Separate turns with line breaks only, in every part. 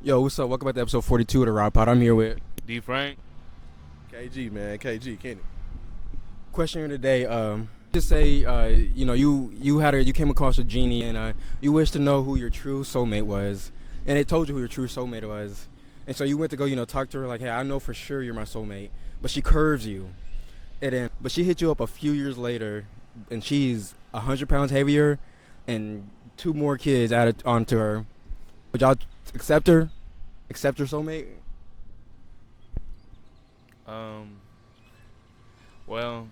Yo, what's up? Welcome back to episode 42 of the Rod Pod. I'm here with
D Frank.
KG, man. KG, Kenny.
question here today. Just say, you came across a genie and you wish to know who your true soulmate was, and it told you who your true soulmate was, and so you went to go, talk to her like, hey, I know for sure you're my soulmate, but she curves you, but she hit you up a few years later, and she's 100 pounds heavier, and 2 more kids added onto her. Would y'all accept her? Accept her soulmate?
Well,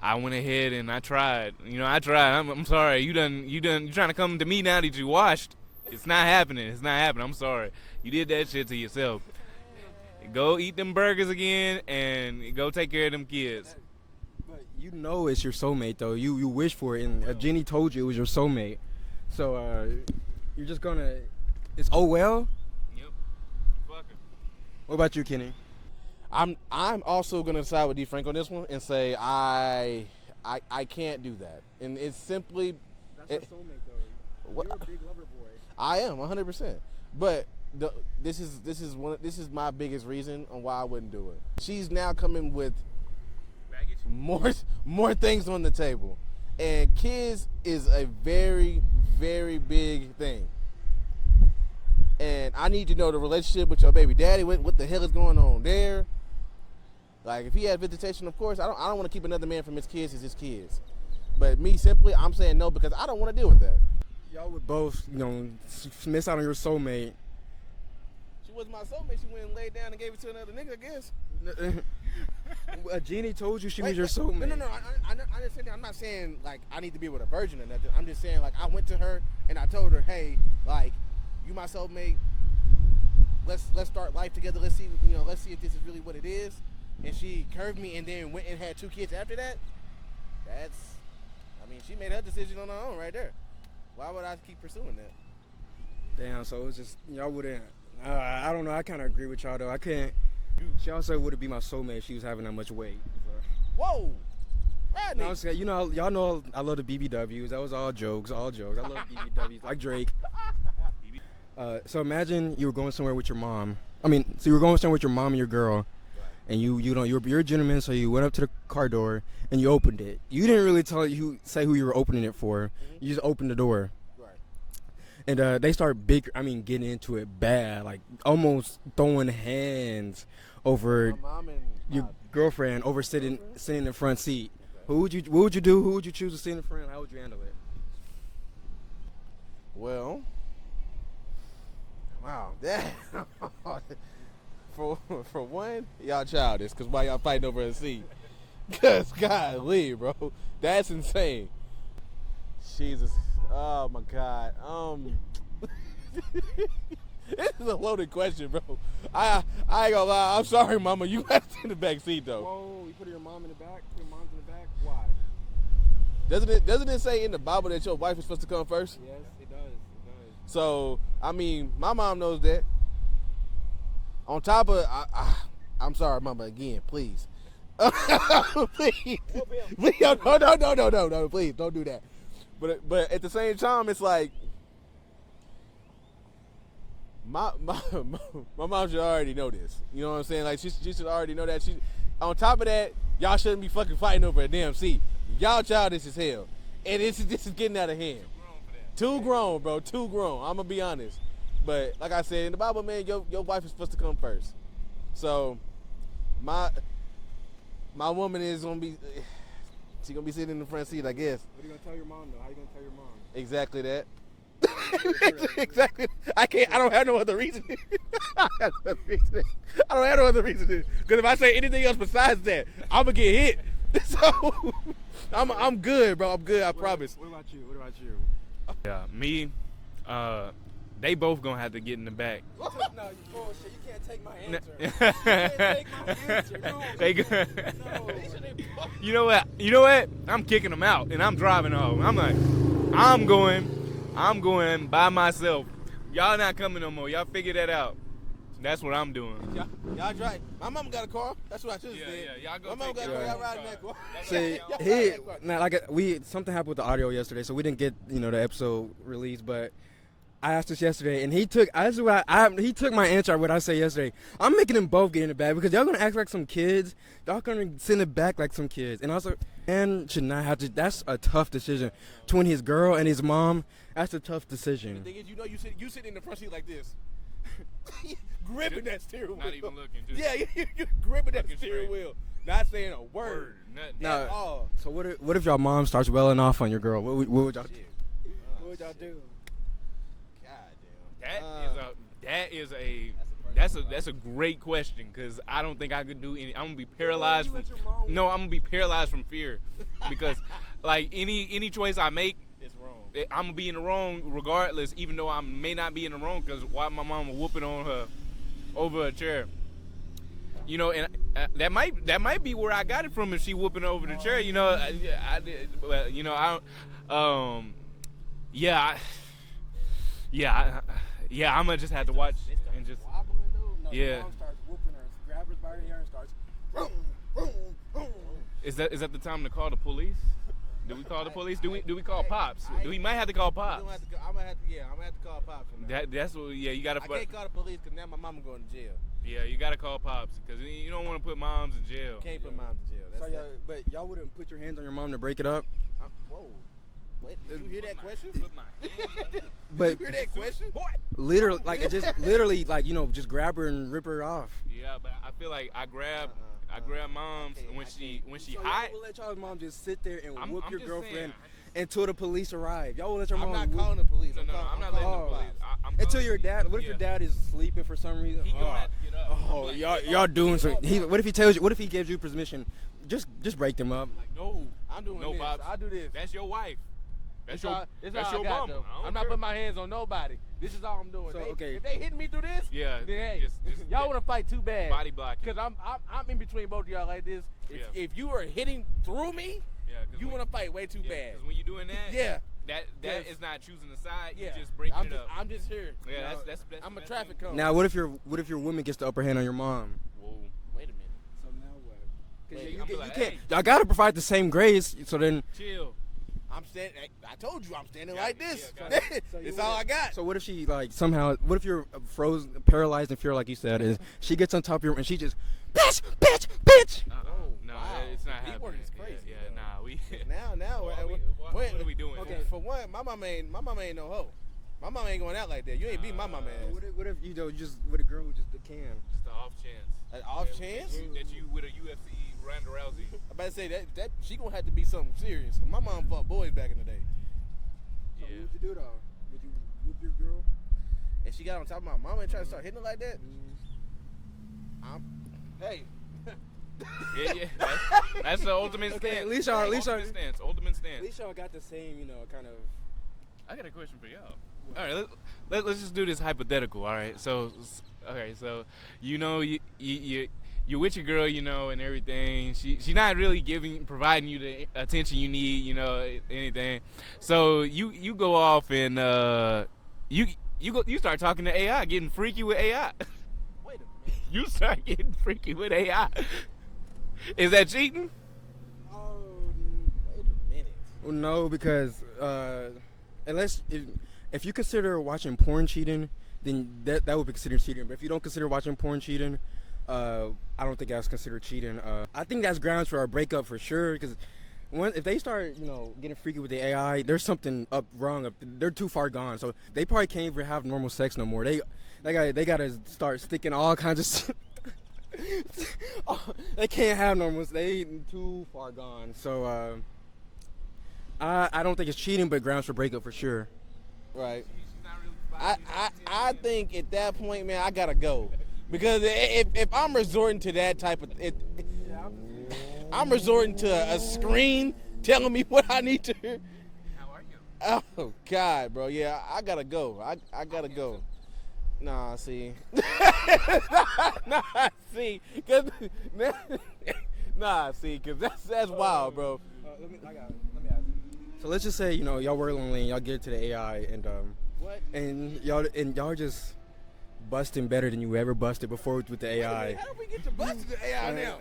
I went ahead and I tried. I tried. I'm sorry. You trying to come to me now that you washed? It's not happening. It's not happening. I'm sorry. You did that shit to yourself. Go eat them burgers again and go take care of them kids.
But you know it's your soulmate, though. You wish for it, and a genie told you it was your soulmate. So you're just gonna. It's oh well.
Yep. Fuck her.
What about you, Kenny?
I'm also gonna side with D Frank on this one and say I can't do that. And it's simply
That's your soulmate, though.
What?
You're a big lover boy.
I am 100%. But this is my biggest reason on why I wouldn't do it. She's now coming with more things on the table, and kids is a very, very big thing. And I need to know the relationship with your baby daddy. What the hell is going on there? Like, if he had visitation, of course, I don't want to keep another man from his kids as his kids. But me, simply, I'm saying no because I don't want to deal with that.
Y'all would both, miss out on your soulmate.
She wasn't my soulmate. She went and laid down and gave it to another nigga, I guess.
A genie told you she was your soulmate.
No. I understand that. I'm not saying, like, I need to be with a virgin or nothing. I'm just saying, like, I went to her and I told her, hey, like, you my soulmate. Let's start life together. Let's see if this is really what it is. And she curved me and then went and had 2 kids after that. She made her decision on her own right there. Why would I keep pursuing that?
Damn, so it's just, y'all wouldn't, I don't know, I kind of agree with y'all, though. I can't, she also wouldn't be my soulmate if she was having that much weight.
Whoa! Rodney!
No, y'all know I love the BBWs. That was all jokes. I love BBWs, like Drake. So imagine you were going somewhere with your mom. So you were going somewhere with your mom and your girl, and you're a gentleman, so you went up to the car door and you opened it. You didn't really say who you were opening it for. Mm-hmm. You just opened the door.
Right.
And they start getting into it bad, like almost throwing hands over your girlfriend, over sitting in the front seat. Okay. What would you do? Who would you choose to sit in the front? How would you handle it?
Well, wow, that for one, y'all childish, because why y'all fighting over a seat? Because, golly, bro, that's insane. Jesus, oh my God. This is a loaded question, bro. I ain't gonna lie. I'm sorry, Mama. You have to sit in the back seat, though.
Whoa, you put your mom in the back? Your mom's in the back? Why?
Doesn't it say in the Bible that your wife is supposed to come first?
Yes, it does.
So, my mom knows that. On top of, I'm sorry, Mama, again, please. Please. No, please, don't do that. But at the same time, it's like, my mom should already know this. You know what I'm saying? Like, she should already know that. On top of that, y'all shouldn't be fucking fighting over a damn seat. Y'all childish as hell. And this is getting out of hand. Too grown, bro. Too grown. I'm going to be honest. But like I said, in the Bible, man, your wife is supposed to come first. So, my woman is going to be, she's going to be sitting in the front seat, I guess.
What are you going to tell your mom, though? How are you going to tell your mom?
Exactly that. Exactly. I don't have no other reason. I don't have no other reason. Because if I say anything else besides that, I'm going to get hit. So, I'm good, bro. I'm good, I promise.
What about you?
Yeah, me, they both gonna have to get in the back.
No, you bullshit. You can't take my answer.
No. You know what? I'm kicking them out, and I'm driving home. I'm like, I'm going by myself. Y'all not coming no more. Y'all figure that out. That's what I'm doing.
Y'all drive. My mama got a car. That's what I should have said.
Yeah, y'all go.
My mama got a car. Y'all riding that car.
See, something happened with the audio yesterday, so we didn't get the episode released. But I asked this yesterday, and he took he took my answer. What I said yesterday, I'm making them both get in the bag because y'all gonna act like some kids. Y'all gonna send it back like some kids, and also, man should not have to. That's a tough decision between his girl and his mom. That's a tough decision.
The thing is, you sit in the front seat like this, gripping that steering wheel.
Not even looking. Just
Yeah, you're gripping that
looking
steering
straight.
wheel, not saying a word.
Nothing.
Now,
At all.
so what if y'all mom starts welling off on your girl? What would y'all do?
Shit.
What would y'all do?
God
That's a great question because I don't think I could do any. I'm gonna be paralyzed from. No, I'm gonna be paralyzed from fear because like any choice I make,
damn. It's wrong.
I'm gonna be in the wrong regardless, even though I may not be in the wrong because why my mama whooping on her over a chair. You know, and that might be where I got it from if she whooping over the chair. You know, I did. Well, you know, I'm gonna just have to watch and just. Yeah.
Mom starts whooping her, grabs her by the hair and starts. Vroom, vroom, vroom.
Is that the time to call the police? Do we call the police? Do we call pops? We might have to call pops.
I'm gonna have to call pops. On that.
That's what. Yeah, you gotta.
I can't call the police because now my mama going to jail.
Yeah, you gotta call pops because you don't want to put moms in jail.
Can't put moms in jail. That's
But y'all wouldn't put your hands on your mom to break it up?
Whoa. Wait, did you hear that question?
But
You hear that question?
literally, like it just literally, like just grab her and rip her off.
Yeah, but I feel like I grab moms when she
So
hide.
y'all will let y'all's mom just sit there and whoop
I'm
your
just
girlfriend
saying.
until the police arrive. Y'all will let your
I'm
mom
not
whoop
calling the police.
No, I'm not letting the
calling
police. I'm
until
calling
your
the
dad.
police.
What if your
Yeah.
dad is sleeping for some reason?
He gonna have to get up.
Oh,
Like,
y'all doing some. What if he tells you? What if he gives you permission? Just break them up.
Like, no,
I'm doing
no,
this.
Pops.
I do this.
That's your wife. That's your
It's
that's
all
your
I got,
mama.
though.
I don't
I'm not
care.
putting my hands on nobody. This is all I'm doing.
So, okay.
If they hitting me through this,
Yeah,
then hey,
just
y'all want to fight too bad.
body blocking.
Because I'm in between both of y'all like this. If you are hitting through me,
Yeah, 'cause
you
when-
want to fight way too
yeah,
bad.
'cause when you're doing that,
Yeah.
that
Yes.
is not choosing a side. You
Yeah.
just breaking
I'm
it
just,
up.
I'm just here.
Yeah,
Now,
that's
I'm a
that's
traffic
thing.
cone.
Now, what if your woman gets the upper hand on your mom?
Whoa.
Wait a minute.
So now what?
Wait,
You
I'm
can't.
like, hey.
Y'all gotta provide the same grace. So then.
Chill.
I'm standing. I told you I'm standing
Got
like
it.
this.
Yeah, got it.
So you
It's all I got.
So what if she somehow? What if you're frozen, paralyzed in fear, like you said? Is she gets on top of you and she just bitch, bitch, bitch?
No,
wow.
it's not
The beat
happening.
word is crazy,
Yeah,
though.
nah, we.
Now,
What are we doing?
Okay.
For one, my mama ain't no hoe. My mama ain't going out like that. You ain't beat my mama ass.
What if you just with a girl who just can?
Just an off chance.
An off
Yeah,
chance?
that you with a UFC Ronda Rousey.
I'm about to say that she gonna have to be something serious. 'Cause my mom fought boys back in the day,
So
Yeah.
what would you do though? Would you whoop your girl?
and she got on top of my mama and tried to start hitting her like that. Hey,
Yeah. That's the ultimate
Okay,
stance.
at least y'all-
Ultimate stance. Ultimate
At
stance.
least y'all got the same, kind of.
I got a question for y'all. All right, let's just do this hypothetical. All right, so you're with your girl, and everything. She's not really providing you the attention you need, anything. So you go off and you start talking to AI, getting freaky with AI.
wait a minute.
You start getting freaky with AI. Is that cheating?
Oh
Wait a minute.
no, because unless if you consider watching porn cheating, then that would be considered cheating. But if you don't consider watching porn cheating, I don't think that's considered cheating. I think that's grounds for a breakup for sure. Because if they start, getting freaky with the AI, there's something wrong. They're too far gone. So they probably can't even have normal sex no more. They gotta start sticking all kinds of. They can't have normal. They too far gone. So I don't think it's cheating, but grounds for breakup for sure.
Right.
She's not really providing you
I
attention.
think at that point, man, I gotta go, because if I'm resorting to that type of I'm resorting to a screen telling me what I need to hear.
How are you?
Oh God, bro, yeah, I gotta go. I gotta go. Nah, see, cause that's wild, bro.
Let me ask you. So let's just say y'all were lonely and y'all get to the AI
What?
and y'all just busting better than you ever busted before with the AI.
How do we get to busting the AI now?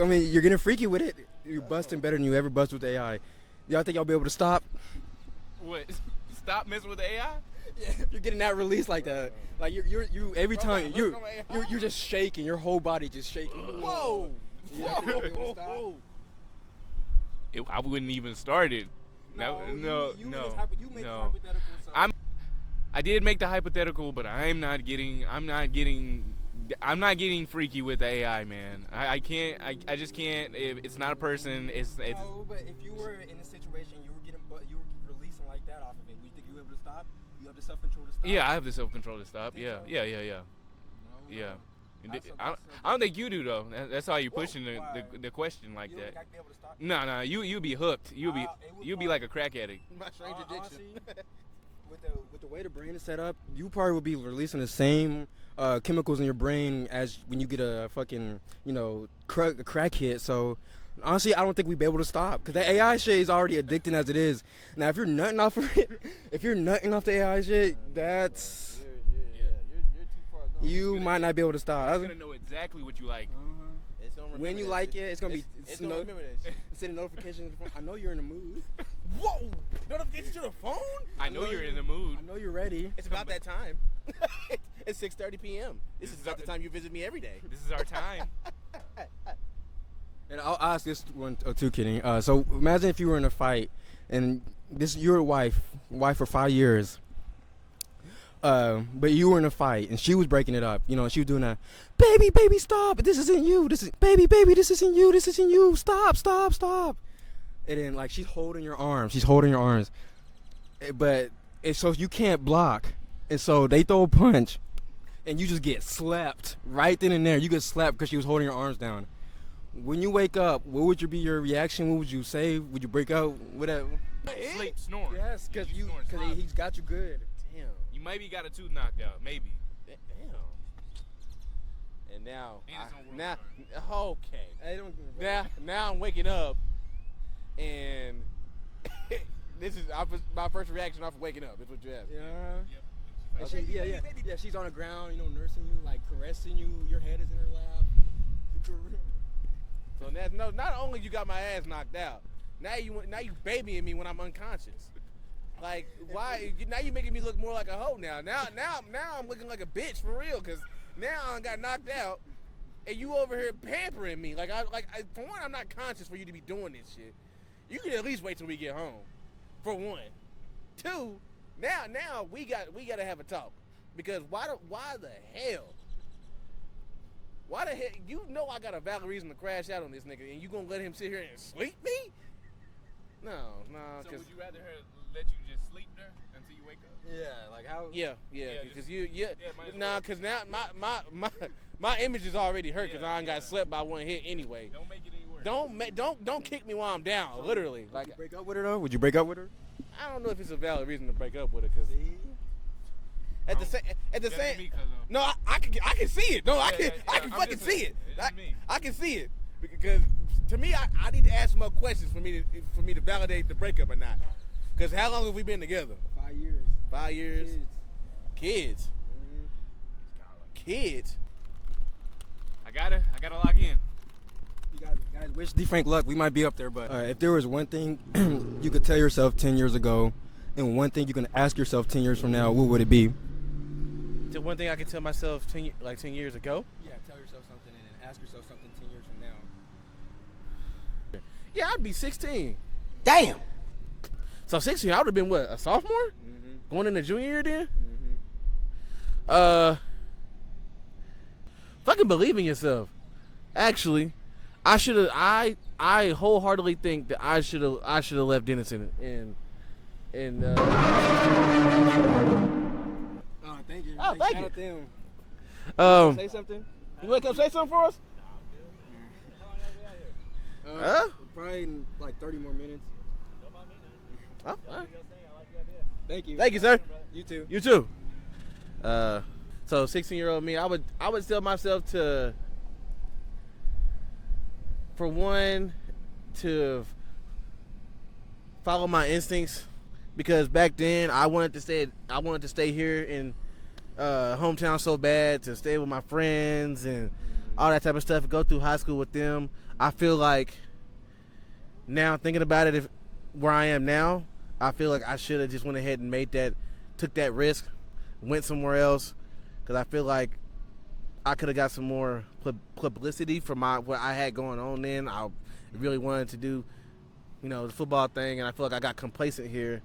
I mean, you're getting freaky with it. You're busting better than you ever busted with the AI. Y'all think y'all be able to stop?
What? Stop messing with the AI?
Yeah, if you're getting that release like that, like you every time you're just shaking, your whole body just shaking.
Whoa!
Whoa!
I wouldn't even start it. No.
You made the hypothetical. So.
I did make the hypothetical, but I'm not getting freaky with the AI, man. I can't. I just can't. It's not a person. It's.
No, but if you were in a situation, you were releasing like that off of it, would you think you were able to stop? You have the self-control to stop?
Yeah, I have the self-control to stop. Yeah.
So?
Yeah. I don't think you do though. That's how you're pushing the question like
you
that.
Think I'd be able to stop?
No, you'll be hooked. You'll be like a crack addict.
My strange addiction.
With the way the brain is set up, you probably would be releasing the same chemicals in your brain as when you get a fucking crack hit. So honestly, I don't think we'd be able to stop because the AI shit is already addicting as it is. Now, if you're nutting off of it, if you're nutting off the AI shit, that's
You're too far gone.
you might not be able to stop.
I'm gonna know exactly what you like.
It's gonna
When
remember
you
that
like
shit.
it, it's gonna be
It's gonna remember that shit.
sending notifications. I know you're in the mood.
Whoa! Notification to the phone?
I know you're in the mood.
I know you're ready.
It's about that time. It's 6:30 p.m. This is about the time you visit me every day.
This is our time.
And I'll ask this one too, kidding. So imagine if you were in a fight, and you're a wife for 5 years. But you were in a fight, and she was breaking it up. You know, she was doing that, baby, stop! This isn't you. This isn't you. Stop! And then like she's holding your arms. But so you can't block, and so they throw a punch, and you just get slapped right then and there. You get slapped because she was holding your arms down. When you wake up, what would be your reaction? What would you say? Would you break out? Whatever.
Sleep, snoring.
Yes, because he's got you good.
Damn.
You maybe got a tooth knocked out. Maybe.
Damn. And now,
And it's
okay.
I don't.
Now I'm waking up, and this is my first reaction off of waking up. Is what you asked.
Yeah.
Yep.
And yeah. She's on the ground, nursing you, like caressing you. Your head is in her lap.
So not only you got my ass knocked out, now you babying me when I'm unconscious. Like why? Now you making me look more like a hoe now. Now I'm looking like a bitch for real. Cause now I got knocked out, and you over here pampering me. For one, I'm not conscious for you to be doing this shit. You can at least wait till we get home. For one, two. Now we gotta have a talk. Because why the hell? Why the hell? You know I got a valid reason to crash out on this nigga, and you gonna let him sit here and sleep me? No.
So would you rather her let you just sleep there until you wake up?
Yeah, like how?
Yeah. Because because now my image is already hurt because I got slept by one hit anyway.
Don't make it any worse.
Don't kick me while I'm down. Literally.
Would you break up with her though? Would you break up with her?
I don't know if it's a valid reason to break up with her because at the same. No, I can see it. No, I can fucking see it. I can see it because to me, I need to ask more questions for me to validate the breakup or not. Because how long have we been together?
5 years.
5 years. Kids.
I gotta lock in.
You guys wish D. Frank luck. We might be up there, but if there was one thing you could tell yourself 10 years ago, and one thing you can ask yourself 10 years from now, what would it be?
The one thing I could tell myself 10 years ago?
Yeah, tell yourself something and then ask yourself something 10 years from now.
Yeah, I'd be 16.
Damn!
So 16, I would have been what, a sophomore?
Mm-hmm.
Going into junior year then?
Mm-hmm.
Fucking believe in yourself. Actually, I should have. I wholeheartedly think that I should have left Denison and
Oh, thank you.
Oh, thank
Shout
you.
out to him.
Say
Say something.
you want to come say something for us?
Probably in like 30 more minutes.
Oh, all right.
Thank you.
Thank you, sir.
You too.
You too. So 16-year-old me, I would tell myself to, for one, to follow my instincts, because back then I wanted to stay here in hometown so bad, to stay with my friends and all that type of stuff, and go through high school with them. I feel like now thinking about it, where I am now, I feel like I should have just went ahead and made that took that risk, went somewhere else, because I feel like I could have got some more publicity for what I had going on then. I really wanted to do, the football thing, and I feel like I got complacent here.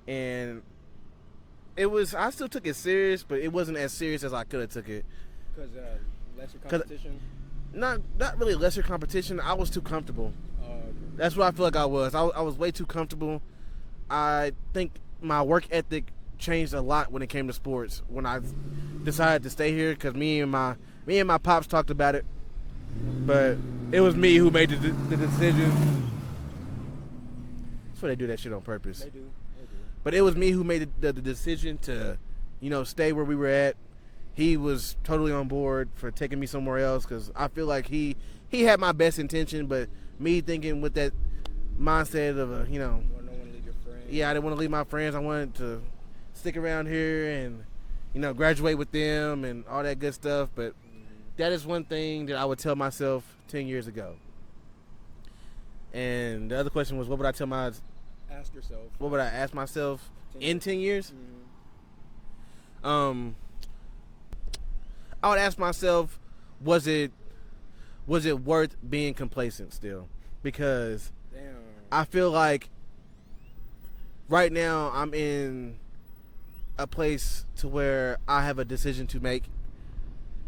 And I still took it serious, but it wasn't as serious as I could have took it.
Because lesser competition?
Not really lesser competition. I was too comfortable.
Okay.
That's what I feel like I was. I was way too comfortable. I think my work ethic changed a lot when it came to sports when I decided to stay here, because me and my pops talked about it, but it was me who made the decision. That's why they do that shit on purpose.
They do.
But it was me who made the decision to, stay where we were at. He was totally on board for taking me somewhere else, because I feel like he had my best intention, but me thinking with that mindset of
You don't want to leave your friends.
yeah, I didn't want to leave my friends. I wanted to stick around here and, graduate with them and all that good stuff. But that is one thing that I would tell myself 10 years ago. And the other question was, what would I
Ask yourself.
what would I ask myself in 10 years?
Mm-hmm.
I would ask myself, was it worth being complacent still? Because
Damn.
I feel like right now I'm in a place to where I have a decision to make,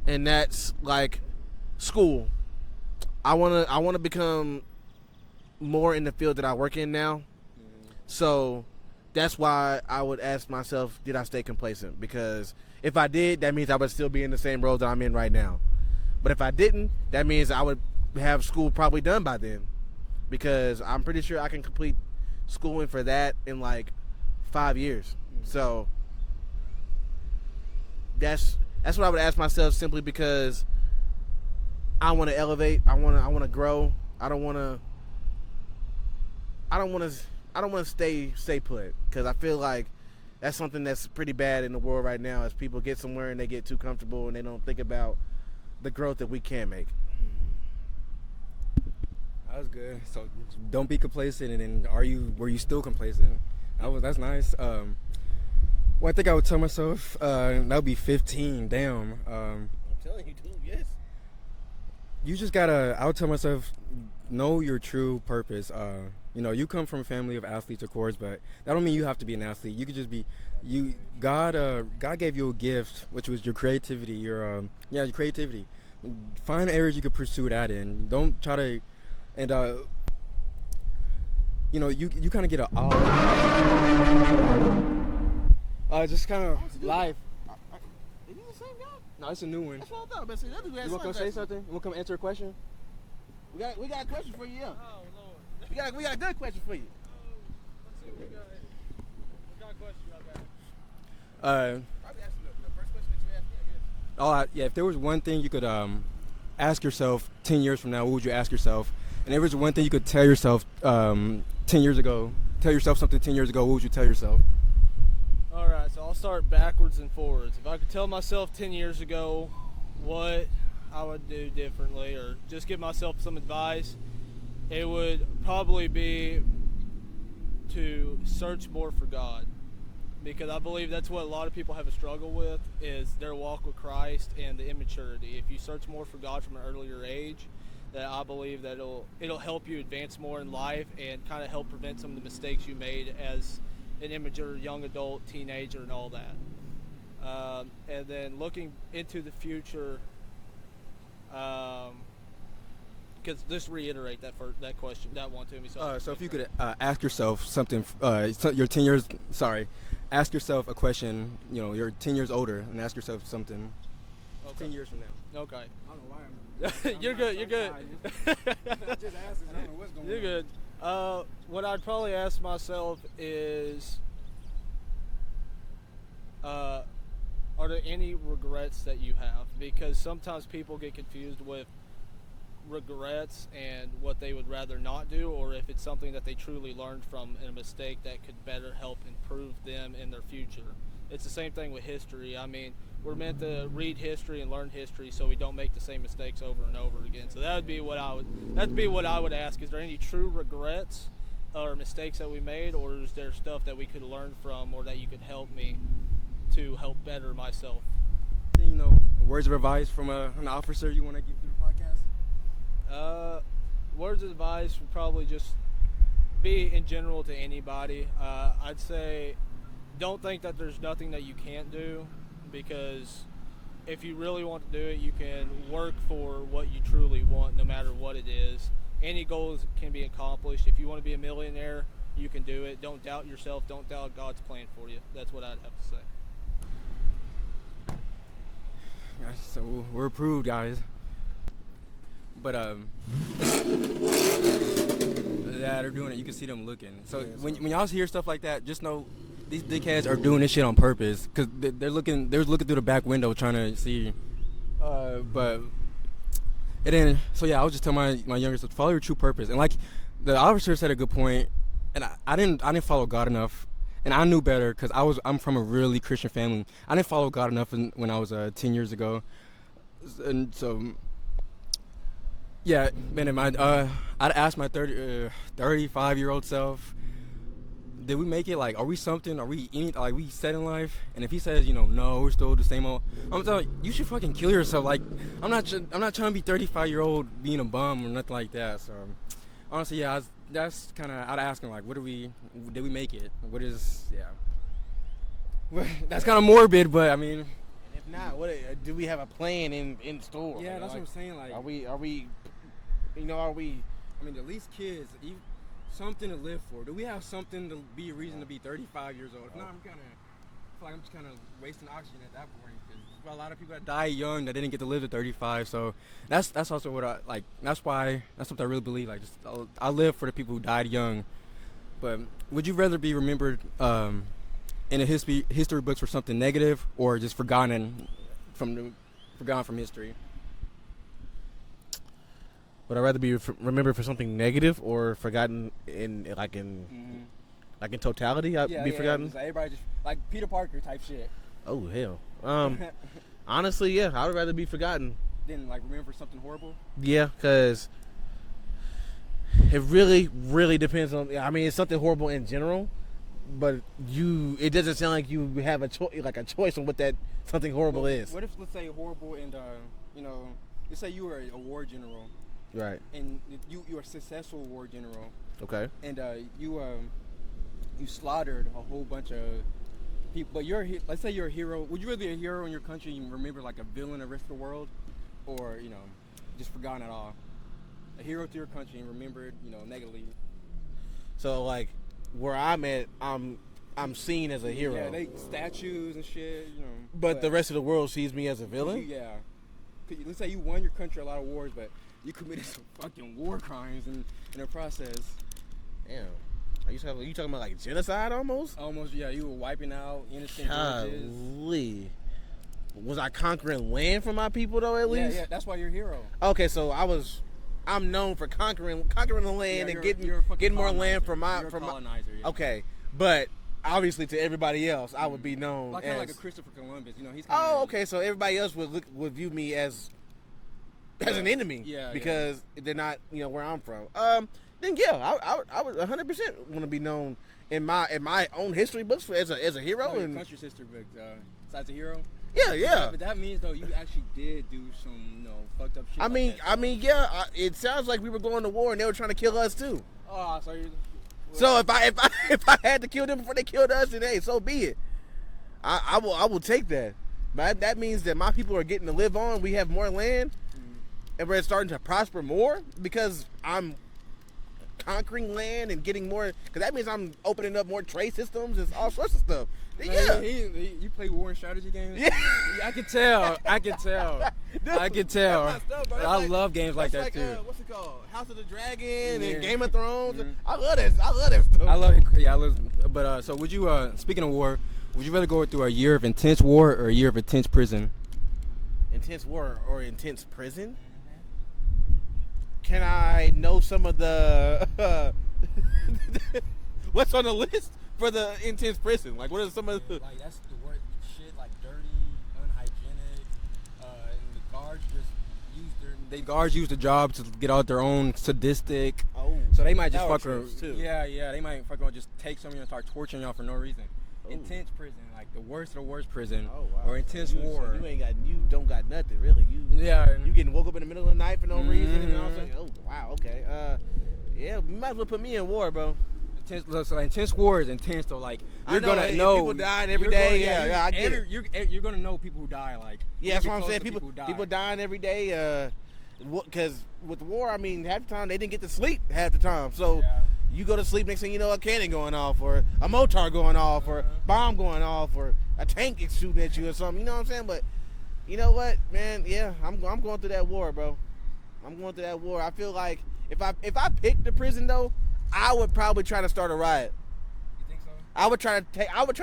and that's like school. I wanna become more in the field that I work in now.
Mm-hmm.
So that's why I would ask myself, did I stay complacent? Because if I did, that means I would still be in the same role that I'm in right now. But if I didn't, that means I would have school probably done by then, because I'm pretty sure I can complete schooling for that in like 5 years.
Mm-hmm.
So that's what I would ask myself, simply because I want to elevate. I want to grow. I don't want to stay put, because I feel like that's something that's pretty bad in the world right now, as people get somewhere and they get too comfortable and they don't think about the growth that we can make.
That was good. So don't be complacent, and then were you still complacent? That's nice. Well, I think I would tell myself that would be 15. Damn.
I'm telling you, dude. Yes.
You just gotta. I would tell myself, know your true purpose. You come from a family of athletes, of course, but that don't mean you have to be an athlete. You could just be you. God gave you a gift, which was your creativity. Your creativity. Find areas you could pursue that in. Don't try to, and you kind of get a just kind of life.
Is he the same guy?
No, it's a new one.
That's what I thought. But see, that dude has
You want to come say something? You want to come answer a question?
We got a question for you. Yeah.
Oh, Lord.
We got a good question for you.
Let's see what we got here. What kind of question y'all got?
Probably ask the first question that you asked me, I guess.
If there was one thing you could ask yourself 10 years from now, what would you ask yourself? And if there was one thing you could tell yourself 10 years ago, tell yourself something 10 years ago, what would you tell yourself?
All right, so I'll start backwards and forwards. If I could tell myself 10 years ago what I would do differently, or just give myself some advice, it would probably be to search more for God, because I believe that's what a lot of people have a struggle with, is their walk with Christ and the immaturity. If you search more for God from an earlier age, that I believe that it'll help you advance more in life and kind of help prevent some of the mistakes you made as an immature young adult, teenager, and all that. And then looking into the future, because just reiterate that question, that one to me.
So if you could ask yourself something, you're 10 years. Sorry, ask yourself a question. You're 10 years older, and ask yourself something.
Okay.
10 years from now.
Okay.
I don't know why
You're good. You're good.
just asking. I don't know what's going
You're good. What I'd probably ask myself is, are there any regrets that you have? Because sometimes people get confused with regrets and what they would rather not do, or if it's something that they truly learned from a mistake that could better help improve them in their future. It's the same thing with history. I mean, we're meant to read history and learn history so we don't make the same mistakes over and over again. So that'd be what I would ask. Is there any true regrets or mistakes that we made, or is there stuff that we could learn from, or that you could help me to help better myself?
You know, words of advice from an officer you want to give through the podcast?
Words of advice would probably just be in general to anybody. I'd say don't think that there's nothing that you can't do, because if you really want to do it, you can work for what you truly want, no matter what it is. Any goals can be accomplished. If you want to be a millionaire, you can do it. Don't doubt yourself. Don't doubt God's plan for you. That's what I'd have to say.
So we're approved, guys. But yeah, they're doing it. You can see them looking. So when y'all hear stuff like that, just know these dickheads are doing this shit on purpose, because they're looking through the back window trying to see. But it didn't. So yeah, I was just telling my younger sister, follow your true purpose. And like the officer said a good point, and I didn't follow God enough. And I knew better, because I'm from a really Christian family. I didn't follow God enough when I was 10 years ago, and so yeah, man. I'd ask my 35-year-old self, did we make it? Like, are we something? Are we like we set in life? And if he says, no, we're still the same old, I'm telling you should fucking kill yourself. Like, I'm not trying to be 35-year-old being a bum or nothing like that. So honestly, yeah, that's kind of, I'd ask him, like, did we make it? What is, yeah. That's kind of morbid, but I mean.
And if not, do we have a plan in store?
Yeah, that's what I'm saying. Like,
are we?
I mean, at least kids, something to live for. Do we have something to be a reason to be 35 years old? If not, I'm just kind of wasting oxygen at that point. Cause a lot of people that die young that didn't get to live to 35. So that's also what I like. That's something I really believe. Like, I live for the people who died young. But would you rather be remembered in a history books for something negative, or just forgotten from history?
Would I rather be remembered for something negative, or forgotten in totality? Be forgotten.
Like everybody just like Peter Parker type shit.
Oh hell. Honestly, yeah, I would rather be forgotten.
Then like remember for something horrible.
Yeah, because it really, really depends on. I mean, it's something horrible in general, but it doesn't sound like you have a choice on what that something horrible is.
What if, let's say, horrible and let's say you were a war general.
Right.
And you're a successful war general.
Okay.
And you slaughtered a whole bunch of people. But let's say you're a hero. Would you rather be a hero in your country and remember like a villain the rest of the world, or just forgotten at all? A hero to your country and remembered negatively.
So like where I'm at, I'm seen as a hero.
Yeah, they statues and shit.
But the rest of the world sees me as a villain.
Yeah. Let's say you won your country a lot of wars, but you committed some fucking war crimes in the process.
Damn. Are you talking about like genocide almost?
Almost, yeah. You were wiping out innocent villages.
Golly. Was I conquering land for my people though? At least.
Yeah. That's why you're a hero.
Okay, so I'm known for conquering the land and getting more land for my.
Colonizer. Yeah.
Okay, but obviously to everybody else, I would be known
like
as
like a Christopher Columbus. He's.
Okay. So everybody else would view me as an enemy.
Yeah.
Because they're not where I'm from. Then yeah, I would 100% want to be known in my own history books as a hero.
No,
and
country's history book. Besides a hero.
Yeah.
But that means though you actually did do some fucked up shit.
It sounds like we were going to war and they were trying to kill us too.
Oh,
So if I had to kill them before they killed us, then hey, so be it. I will take that. But that means that my people are getting to live on. We have more land, and we're starting to prosper more because I'm conquering land and getting more. Because that means I'm opening up more trade systems and all sorts of stuff.
Man, you play war and strategy games?
Yeah.
I can tell.
Dude,
I can tell.
That's my stuff, bro.
I love games like that too.
What's it called? House of the Dragon
Yeah.
and Game of Thrones.
Mhm.
I love that stuff.
I love it. Yeah, I love. But so would you? Speaking of war, would you rather go through a year of intense war or a year of intense prison?
Intense war or intense prison? Can I know some of the what's on the list for the intense prison? Like, what are some of the?
Like that's the word shit. Like dirty, unhygienic, and the guards just use the guards use the job to get out their own sadistic.
Oh,
So they might just
power
fuck around.
trips, too.
Yeah, they might fuck around, just take some of you and start torturing y'all for no reason.
Ooh.
Intense prison, like the worst of the worst prison,
Oh, wow.
or intense
So
war.
you don't got nothing really. You getting woke up in the middle of the night for no reason. You know what I'm saying? Oh wow, okay. Yeah, you might as well put me in war, bro.
Intense war is intense though. Like you're
I know,
gonna
if
know
people dying every
you're
day.
gonna-
Yeah, I get it.
You're gonna know people who die. Like
Yeah,
you're
that's
gonna
what I'm
be
saying.
close to
People
who
dying every day. Because with war, I mean, half the time they didn't get to sleep half the time. So
Yeah.
you go to sleep, next thing you know, a cannon going off, or a mortar going off, or a bomb going off, or a tank is shooting at you or something. You know what I'm saying? But you know what, man? Yeah, I'm going through that war, bro. I'm going through that war. I feel like if I picked the prison though, I would probably try to start a riot.
You think so?
I would try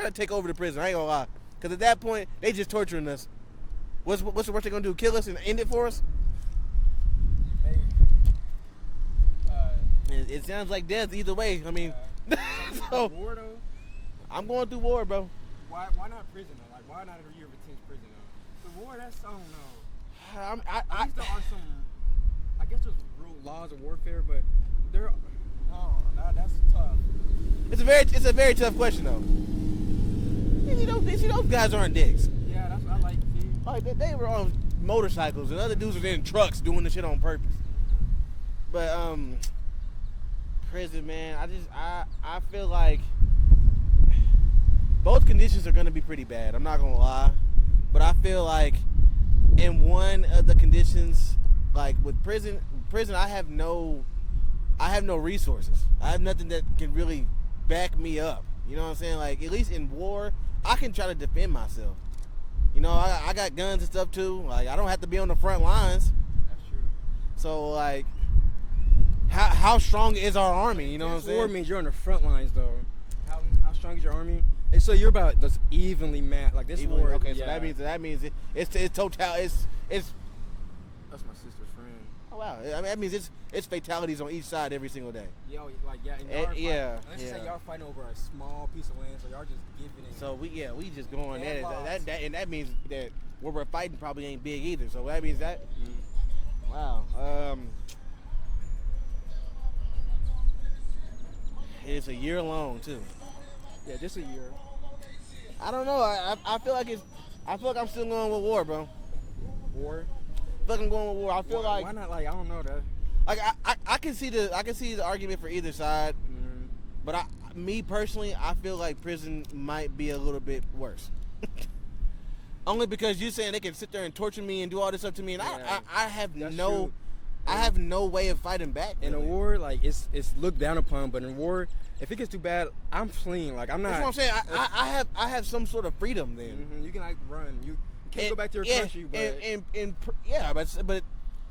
to take over the prison. I ain't gonna lie, because at that point they just torturing us. What's the worst they gonna do? Kill us and end it for us?
Hey.
It sounds like death either way. I mean, so
War though.
I'm going through war, bro.
Why not prison though? Like why not a year of intense prison though? The war, that's I don't know. At least there are some. I guess there's real laws of warfare, but there. Oh, that's tough.
It's a very tough question though. You see those guys aren't dicks.
Yeah, that's what I like. See?
Like they were on motorcycles and other dudes were in trucks doing the shit on purpose. But prison, man, I feel like both conditions are gonna be pretty bad. I'm not gonna lie, but I feel like in one of the conditions, like with prison, I have no resources. I have nothing that can really back me up. You know what I'm saying? Like at least in war, I can try to defend myself. You know, I got guns and stuff too. Like I don't have to be on the front lines.
That's true.
So like, how strong is our army? You know what I'm saying?
War means you're on the front lines though. How strong is your army? And so you're about just evenly matched. Like this
Evenly,
war.
okay,
yeah.
so that means it's total. It's
That's my sister's friend.
oh wow. I mean, that means it's fatalities on each side every single day.
Yo, like yeah, and
Eh,
y'all are fighting-
yeah,
Let's just say
yeah.
y'all fighting over a small piece of land, so y'all just giving it.
So we just going
And
at it.
lost.
That means that where we're fighting probably ain't big either. So that means that.
Mm.
Wow. It's a year long too.
Yeah, just a year.
I don't know. I feel like I'm still going with war, bro.
War.
I feel like I'm going with war. I feel
why
like
not? Like I don't know that.
like I can see the argument for either side,
Mm.
but me personally, I feel like prison might be a little bit worse. Only because you saying they can sit there and torture me and do all this stuff to me, and
Yeah,
I have
that's
no
true.
I have no way of fighting back.
In a
really.
war, like it's looked down upon, but in war, if it gets too bad, I'm fleeing. Like I'm not.
That's what I'm saying. I have some sort of freedom then.
You can like run. You can't go back to your
Yeah,
country, but
yeah, but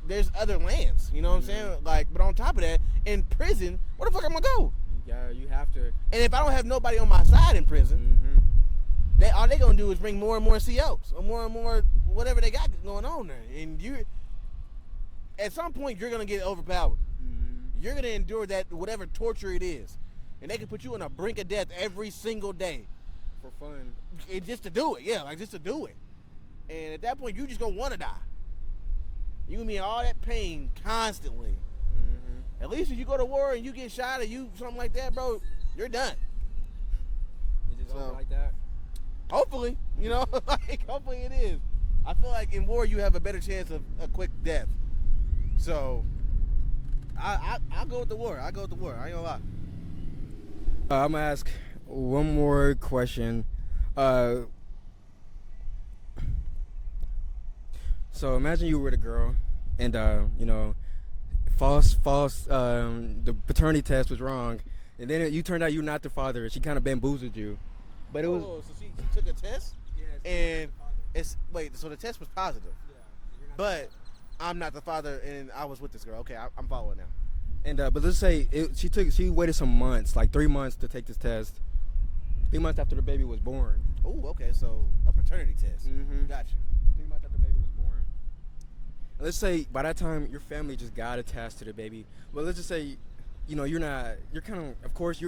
there's other lands. You know what I'm saying? Like, but on top of that, in prison, where the fuck am I gonna go?
yeah, you have to.
And if I don't have nobody on my side in prison,
Mm-hmm.
all they gonna do is bring more and more COs or more and more whatever they got going on there. And at some point you're gonna get overpowered.
Mm-hmm.
You're gonna endure that whatever torture it is, and they can put you on a brink of death every single day,
For fun.
and just to do it. Yeah, like just to do it. And at that point, you just gonna want to die. You gonna be in all that pain constantly.
Mm-hmm.
At least if you go to war and you get shot or you something like that, bro, you're done.
It's just
So-
over like that.
Hopefully, you know, like hopefully it is. I feel like in war you have a better chance of a quick death. So I'll go with the war. I go with the war. I ain't gonna lie.
I'm gonna ask one more question. So imagine you were the girl, and you know, false. The paternity test was wrong, and then you turned out you're not the father. She kind of bamboozled you, but it was.
Oh, so she took a test, and so the test was positive, but I'm not the father, and I was with this girl. Okay, I'm following now.
And but let's say she waited some months, like 3 months, to take this test. 3 months after the baby was born.
Oh, okay, so a paternity test.
Mhm.
Gotcha.
3 months after the baby was born. And let's say by that time your family just got attached to the baby. But let's just say, you know, you're kind of course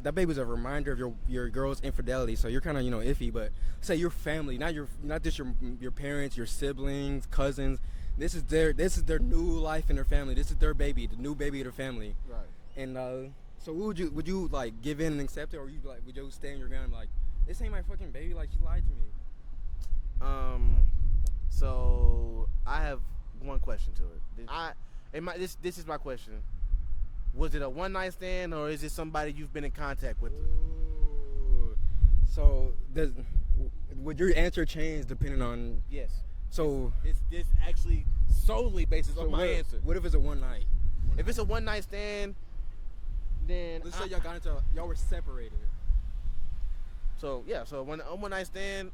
that baby's a reminder of your girl's infidelity, so you're kind of iffy. But say your family, not just your parents, your siblings, cousins, This is their new life in their family. This is their baby, the new baby of their family.
Right.
And so would you like give in and accept it, or would you stay in your ground and be like, this ain't my fucking baby, like she lied to me?
So I have one question to it. This is my question. Was it a one night stand, or is it somebody you've been in contact with?
Ooh. So would your answer change depending on?
Yes.
So
This actually solely bases on my answer.
What if it's a one night?
If it's a one night stand, then
Let's say y'all were separated.
So one night stand,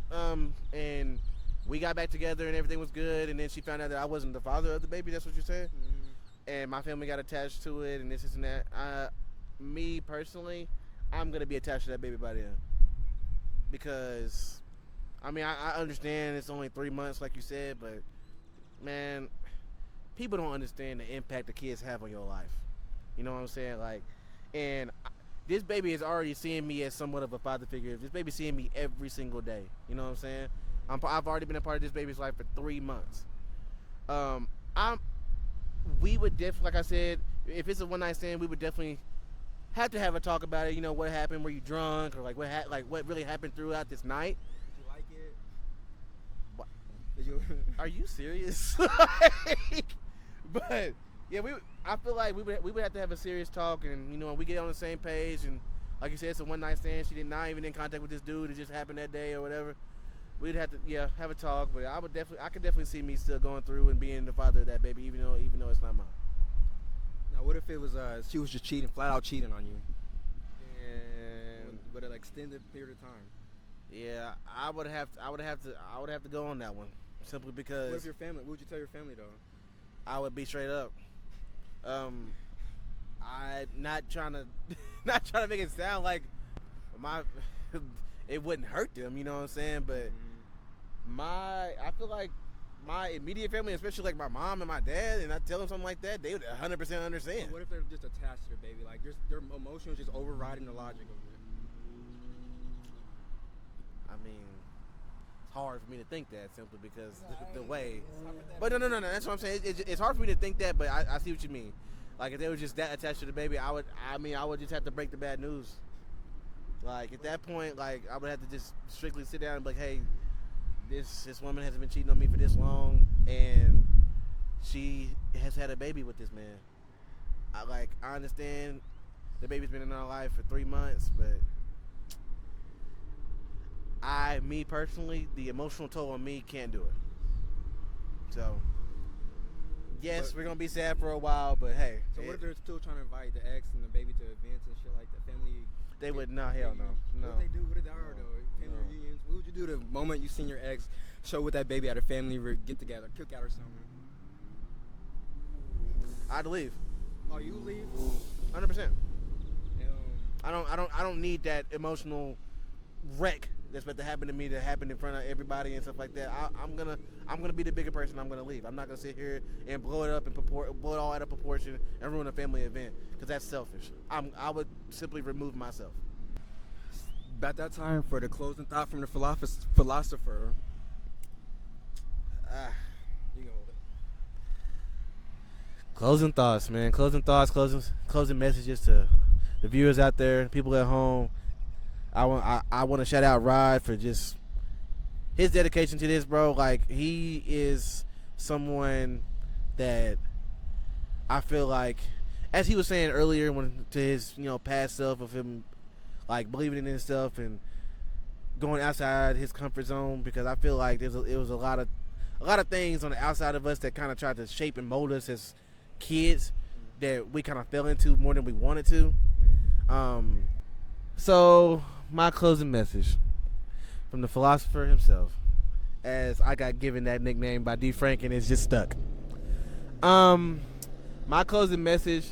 and we got back together and everything was good, and then she found out that I wasn't the father of the baby. That's what you're saying?
Mm-hmm.
And my family got attached to it, and this and that. Me personally, I'm gonna be attached to that baby by then, because, I mean, I understand it's only 3 months, like you said, but man, people don't understand the impact the kids have on your life. You know what I'm saying? Like, and this baby is already seeing me as somewhat of a father figure. This baby's seeing me every single day. You know what I'm saying? I've already been a part of this baby's life for 3 months. We would definitely, like I said, if it's a one night stand, we would definitely have to have a talk about it. You know, what happened? Were you drunk, or like what really happened throughout this night?
Did you like it?
What?
Did you?
Are you serious? But yeah, I feel like we would have to have a serious talk, and you know, we get on the same page, and like you said, it's a one night stand. She not even in contact with this dude. It just happened that day or whatever. We'd have to have a talk, but I could definitely see me still going through and being the father of that baby, even though it's not mine.
Now, what if it was she was just cheating, flat out cheating on you,
And
with an extended period of time?
yeah, I would have to go on that one, simply because
What if your family? What would you tell your family though?
I would be straight up. I not trying to make it sound like it wouldn't hurt them, you know what I'm saying? But I feel like my immediate family, especially like my mom and my dad, and I tell them something like that, they would 100% understand.
What if they're just attached to their baby, like just their emotions just overriding the logic of it?
I mean, it's hard for me to think that, simply because the way. But no, that's what I'm saying. It's hard for me to think that, but I see what you mean. Like, if they were just that attached to the baby, I would just have to break the bad news. Like, at that point, like, I would have to just strictly sit down and be like, hey, this woman has been cheating on me for this long, and she has had a baby with this man. I understand the baby's been in our life for 3 months, but me personally, the emotional toll on me can't do it. So, yes, we're gonna be sad for a while, but hey.
So what if they're still trying to invite the ex and the baby to events and shit like that? Family.
They would not. Hell no. No.
What they do? What did they are though? Family reunions. What would you do the moment you seen your ex show with that baby at a family get together, cookout or something?
I'd leave.
Oh, you leave?
100%. I don't need that emotional wreck that's about to happen to me to happen in front of everybody and stuff like that. I'm gonna be the bigger person. I'm gonna leave. I'm not gonna sit here and blow it all out of proportion and ruin a family event, because that's selfish. I would simply remove myself.
About that time for the closing thought from the philosopher. You go with it.
Closing thoughts, man. Closing thoughts. Closing messages to the viewers out there, people at home. I want to shout out Rod for just his dedication to this, bro. Like, he is someone that I feel like, as he was saying earlier, to his past self of him, like, believing in himself and going outside his comfort zone, because I feel like it was a lot of things on the outside of us that kind of tried to shape and mold us as kids that we kind of fell into more than we wanted to. So my closing message from the philosopher himself, as I got given that nickname by D. Frank and it's just stuck. My closing message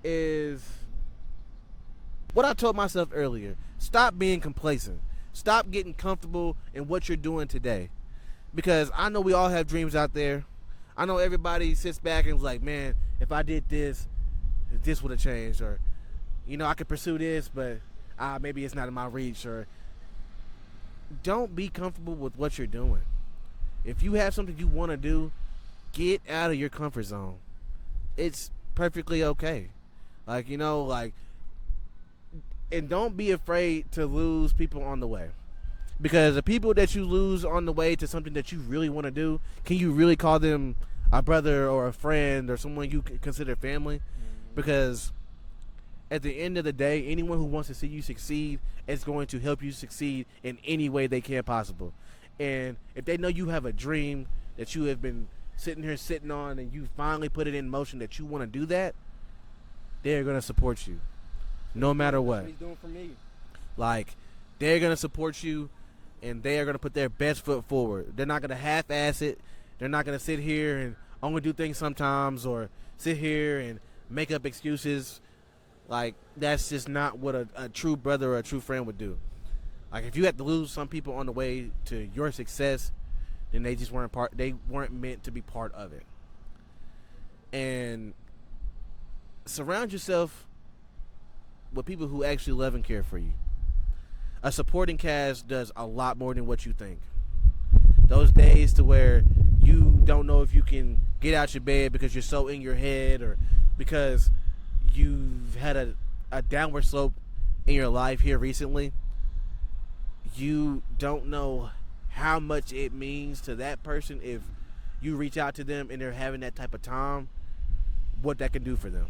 is what I told myself earlier. Stop being complacent. Stop getting comfortable in what you're doing today. Because I know we all have dreams out there. I know everybody sits back and is like, man, if I did this would have changed. Or, I could pursue this, but maybe it's not in my reach. Or, don't be comfortable with what you're doing. If you have something you want to do, get out of your comfort zone. It's perfectly okay. Like, you know, like, and don't be afraid to lose people on the way. Because the people that you lose on the way to something that you really want to do, can you really call them a brother or a friend or someone you consider family? Because at the end of the day, anyone who wants to see you succeed is going to help you succeed in any way they can possible. And if they know you have a dream that you have been sitting on and you finally put it in motion that you want to do that, they're going to support you no matter what.
That's what he's doing for me.
Like, they're going to support you and they are going to put their best foot forward. They're not going to half-ass it. They're not going to sit here and only do things sometimes or sit here and make up excuses. Like, that's just not what a true brother or a true friend would do. Like, if you have to lose some people on the way to your success, then they just weren't meant to be part of it. And surround yourself with people who actually love and care for you. A supporting cast does a lot more than what you think. Those days to where you don't know if you can get out your bed because you're so in your head or because you've had a downward slope in your life here recently, you don't know how much it means to that person if you reach out to them and they're having that type of time, what that can do for them.